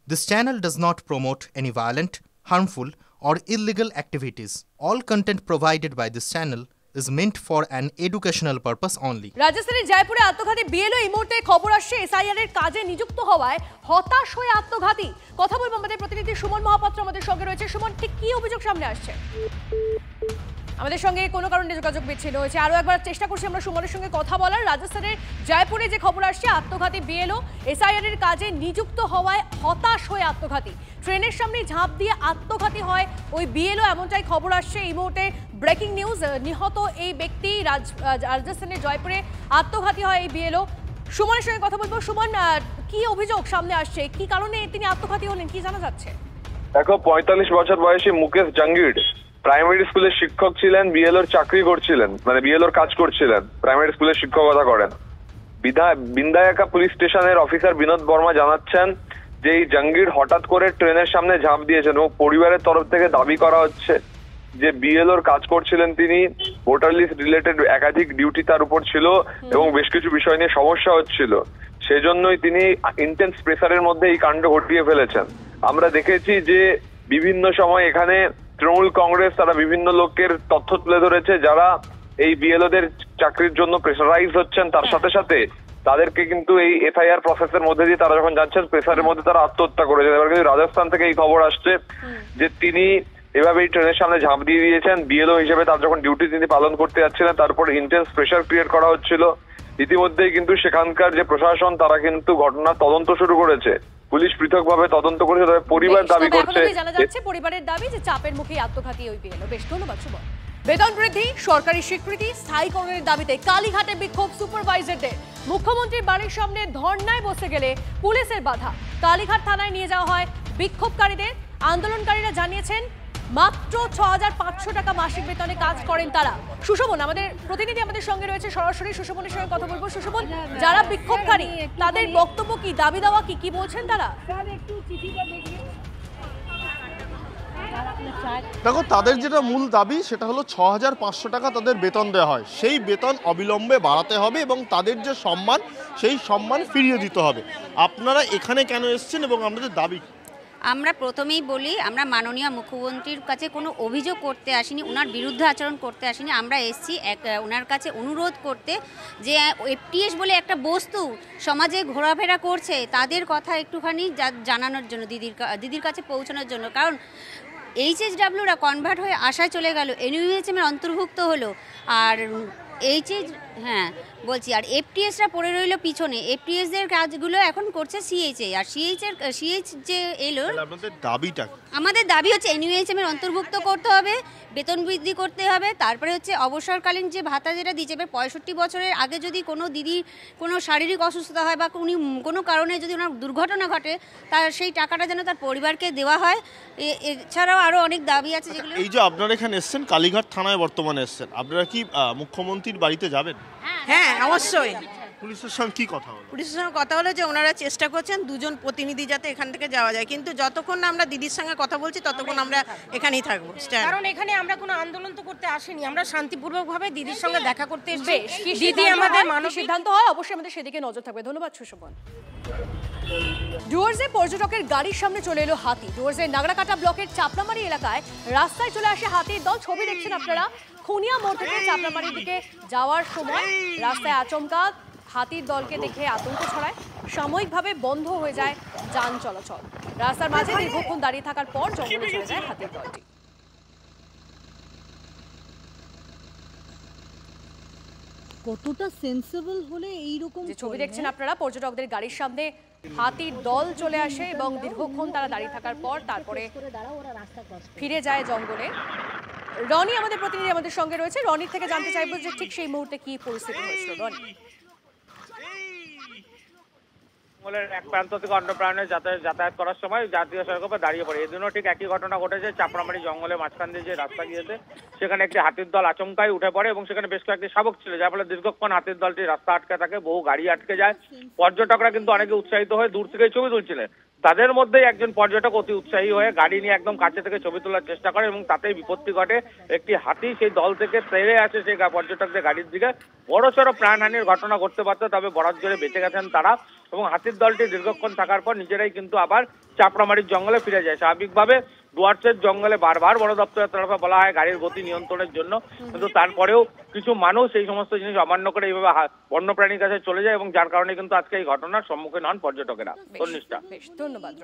This channel does not promote any violent, harmful, or illegal activities. All content provided by this channel is meant for an educational purpose only. রাজস্থানের জয়পুরে আত্মঘাতী BLO এই মুহূর্তে খবর আসছে SIR এর কাজে নিযুক্ত হওয়ায় হতাশ হয়ে আত্মঘাতী। কথা বলবো আমাদের প্রতিনিধি সুমন মহাপাত্র আমাদের সঙ্গে রয়েছে। সুমন, ঠিক কি অভিযোগ সামনে আসছে? আমাদের সঙ্গে কোনো কারণে যোগাযোগ বিচ্ছিন্ন হয়েছে। আরো একবার চেষ্টা করছি আমরা সুমনের সঙ্গে কথা বলার। রাজস্থানের জয়পুরে যে খবর আসছে আত্মঘাতী বিএলও এসআইআর এর কাজে নিযুক্ত হওয়ায় হতাশ হয়ে আত্মঘাতী। ট্রেনের সামনে ঝাঁপ দিয়ে আত্মঘাতী হয় ওই বিএলও, এমনটাই খবর আসছে এই মুহূর্তে। ব্রেকিং নিউজ, নিহত এই ব্যক্তি রাজস্থানের জয়পুরে আত্মঘাতী হয় এই বিএলও। সুমনের সঙ্গে কথা বলবো। সুমন, কি অভিযোগ সামনে আসছে, কি কারণে তিনি আত্মঘাতী হলেন, কি জানা যাচ্ছে? দেখো, ৪৫ বছর বয়সী মুকেশ জাঙ্গির প্রাইমারি স্কুলের শিক্ষক ছিলেন, বিএলওর চাকরি করছিলেন, মানে বিএলওর কাজ করছিলেন, প্রাইমারি স্কুলের শিক্ষকতা করেন। বিন্দায়াকা পুলিশ স্টেশনের অফিসার বিনোদ বর্মা জানাচ্ছেন যে এই জাঙ্গির হঠাৎ করে ট্রেনের সামনে ঝাঁপ দিয়েছেন এবং পরিবারের তরফ থেকে দাবি করা হচ্ছে যে বিএলওর কাজ করছিলেন তিনি, ভোটার লিস্ট রিলেটেড একাধিক ডিউটি তার উপর ছিল এবং বেশ কিছু বিষয় নিয়ে সমস্যা হচ্ছিল, সেজন্যই তিনি ইন্টেন্স প্রেসারের মধ্যে এই কাণ্ড ঘটিয়ে ফেলেছেন। আমরা দেখেছি যে বিভিন্ন সময় এখানে তৃণমূল কংগ্রেস তারা বিভিন্ন লোকের তথ্য তুলে ধরেছে যারা এই বিএলওদের চাকরির জন্য প্রেসারাইজ হচ্ছেন, তার সাথে সাথে তাদেরকে কিন্তু এই এফআইআর প্রসেসের মধ্যে দিয়ে তারা যখন যাচ্ছেন প্রেসারের মধ্যে তারা আত্মহত্যা করেছেন। এবার কিন্তু রাজস্থান থেকে এই খবর আসছে যে তিনি এভাবে এই ট্রেনের সামনে ঝাঁপ দিয়ে দিয়েছেন। বিএলও হিসেবে তার যখন ডিউটি তিনি পালন করতে যাচ্ছিলেন তারপর ইন্টেন্স প্রেসার ক্রিয়েট করা হচ্ছিল। ইতিমধ্যেই কিন্তু সেখানকার যে প্রশাসন তারা কিন্তু ঘটনার তদন্ত শুরু করেছে, পুলিশ পৃথকভাবে তদন্ত করেছে, তবে পরিবার দাবি করছে, জানা যাচ্ছে পরিবারের দাবি যে চাপের মুখে আত্মঘাতী ওই বিএলও। বেশ, ধন্যবাদ সুমন। বেতন বৃদ্ধি, সরকারি স্বীকৃতি, স্থায়ীকরণের দাবিতে কালীঘাটে বিক্ষোভ সুপারভাইজারদের। মুখ্যমন্ত্রীর বাড়ির সামনে ধর্নায় বসে গেলে পুলিশের বাধা। কালীঘাট থানায় নিয়ে যাওয়া হয় বিক্ষোভকারীদের। আন্দোলনকারীরা জানিয়েছেন মাত্র ৬৫০০ টাকা মাসিক বেতনে কাজ করেন তারা। সুশোভন, আমাদের প্রতিনিধি আমাদের সঙ্গে রয়েছে সরাসরি, সুশোভনের সঙ্গে কথা বলবো। সুশোভন, যারা বিক্ষোভকারী তাদের বক্তব্য কি, দাবি দাওয়া কি, কি বলছেন তারা? দেখো, তাদের যেটা মূল দাবি সেটা হলো ৬৫০০ টাকা তাদের বেতন দেওয়া হয়, সেই বেতন অবিলম্বে বাড়াতে হবে এবং তাদের যে সম্মান সেই সম্মান ফিরিয়ে দিতে হবে। আপনারা এখানে কেন এসেছেন এবং আপনাদের দাবি? আমরা প্রথমেই বলি, আমরা মাননীয় মুখ্যমন্ত্রীর কাছে কোনো অভিযোগ করতে আসিনি, ওনার বিরুদ্ধে আচরণ করতে আসিনি। আমরা এসেছি ওনার কাছে অনুরোধ করতে যে এফটিএস বলে একটা বস্তু সমাজে ঘোরাফেরা করছে, তাদের কথা একটুখানি জানানোর জন্য, দিদির কাছে পৌঁছানোর জন্য। কারণ এইচএসডাব্লিউরা কনভার্ট হয়ে আশায় চলে গেল, এনইউএইচএমের অন্তর্ভুক্ত হলো, আর হ্যাঁ বলছি, আর এফটিএসরা পড়ে রইল পিছনে। এফটিএসদের কাজগুলো এখন করছে সিএইচএ, আর সিএইচ যে এলো। আমাদের দাবি হচ্ছে এনইউএইচএমের অন্তর্ভুক্ত করতে হবে, বেতন বৃদ্ধি করতে হবে। তারপরে হচ্ছে অবসরকালীন যে ভাতা যেটা দিচ্ছে, ৬৫ বছরের আগে যদি কোনো দিদির কোনো শারীরিক অসুস্থতা হয় বা উনি কোনো কারণে যদি ওনার দুর্ঘটনা ঘটে, তার সেই টাকাটা যেন তার পরিবারকে দেওয়া হয়। এছাড়াও আরও অনেক দাবি আছে যেগুলো। এই যে আপনারা এখানে এসছেন, কালীঘাট থানায় বর্তমানে এসছেন, আপনারা কি মুখ্যমন্ত্রীর বাড়িতে যাবেন? হ্যাঁ, অবশ্যই। পুলিশের সঙ্গে কি কথা হলো? পুলিশের সঙ্গে কথা হলো যে ওনারা চেষ্টা করছেন দুজন প্রতিনিধি যাতে এখান থেকে যাওয়া যায়, কিন্তু যতক্ষণ না আমরা দিদির সঙ্গে কথা বলছি ততক্ষণ আমরা এখানেই থাকবো। কারণ এখানে আমরা কোনো আন্দোলন তো করতে আসিনি, আমরা শান্তিপূর্বকভাবে দিদির সঙ্গে দেখা করতে এসেছি। দিদি আমাদের মানসিক সিদ্ধান্ত হয়, অবশ্যই আমাদের সেদিকে নজর থাকবে। ধন্যবাদ সুশোভন। ডুয়ার্সে পর্যটকের গাড়ির সামনে চলে এলো হাতি। ডুয়ার্সের নাগরাকাটা ব্লকের চাপড়ামারি এলাকায় রাস্তায় চলে আসে হাতির দল। ছবি দেখছেন আপনারা। খুনিয়া মোড় থেকে চাপড়ামারির দিকে যাওয়ার সময় রাস্তায় আচমকা হাতির দলকে দেখে আতঙ্ক ছড়ায়। সাময়িকভাবে বন্ধ হয়ে যায় যান চলাচল। রাস্তার মাঝে দীর্ঘক্ষণ দাঁড়িয়ে থাকার পর জঙ্গলে চলে যায় হাতির দলটি। কতটা সেন্সিবল হলে এইরকম যে ছবি দেখছেন আপনারা, পর্যটকদের গাড়ির সামনে হাতির দল চলে আসে এবং দীর্ঘক্ষণ তারা দাঁড়িয়ে থাকার পর তারপরে ফিরে যায় জঙ্গলে। রনি আমাদের প্রতিনিধি আমাদের সঙ্গে রয়েছে। রনির থেকে জানতে চাইবো যে ঠিক সেই মুহূর্তে কি পরিস্থিতি হয়েছিল। রনি, জঙ্গলের এক প্রান্ত থেকে অন্য প্রাণে যাতায়াত করার সময় জাতীয় সড়কের উপর দাঁড়িয়ে পড়ে। এদিনও ঠিক একই ঘটনা ঘটেছে। চাপড়ামারি জঙ্গলের মাঝখান দিয়ে যে রাস্তা গিয়েছে সেখানে একটি হাতির দল আচমকাই উঠে পড়ে এবং সেখানে বেশ কয়েকটি শাবক ছিল, যার ফলে দীর্ঘক্ষণ হাতির দলটি রাস্তা আটকে থাকে, বহু গাড়ি আটকে যায়। পর্যটকরা কিন্তু অনেকে উৎসাহিত হয়ে দূর থেকেই ছবি তুলছিলেন। তাদের মধ্যে একজন পর্যটক অতি উৎসাহী হয়ে গাড়ি নিয়ে একদম কাছে থেকে ছবি তোলার চেষ্টা করে এবং তাতেই বিপত্তি ঘটে। একটি হাতি সেই দল থেকে তেড়ে আসে সেই পর্যটকদের গাড়ির দিকে। বড়সড় প্রাণহানির ঘটনা ঘটতে পারত, তবে বরাত জোরে বেঁচে গেছেন তারা এবং হাতির দলটি দীর্ঘক্ষণ থাকার পর নিজেরাই কিন্তু আবার চাপড়ামারির জঙ্গলে ফিরে যায়। স্বাভাবিকভাবে ডুয়ার্সের জঙ্গলে বারবার বন দপ্তরের তরফে বলা হয় গাড়ির গতি নিয়ন্ত্রণের জন্য, কিন্তু তারপরেও কিছু মানুষ এই সমস্ত জিনিস অমান্য করে এইভাবে বন্যপ্রাণীর কাছে চলে যায় এবং যার কারণে কিন্তু আজকে এই ঘটনার সম্মুখীন হন পর্যটকেরা। ধন্যবাদ।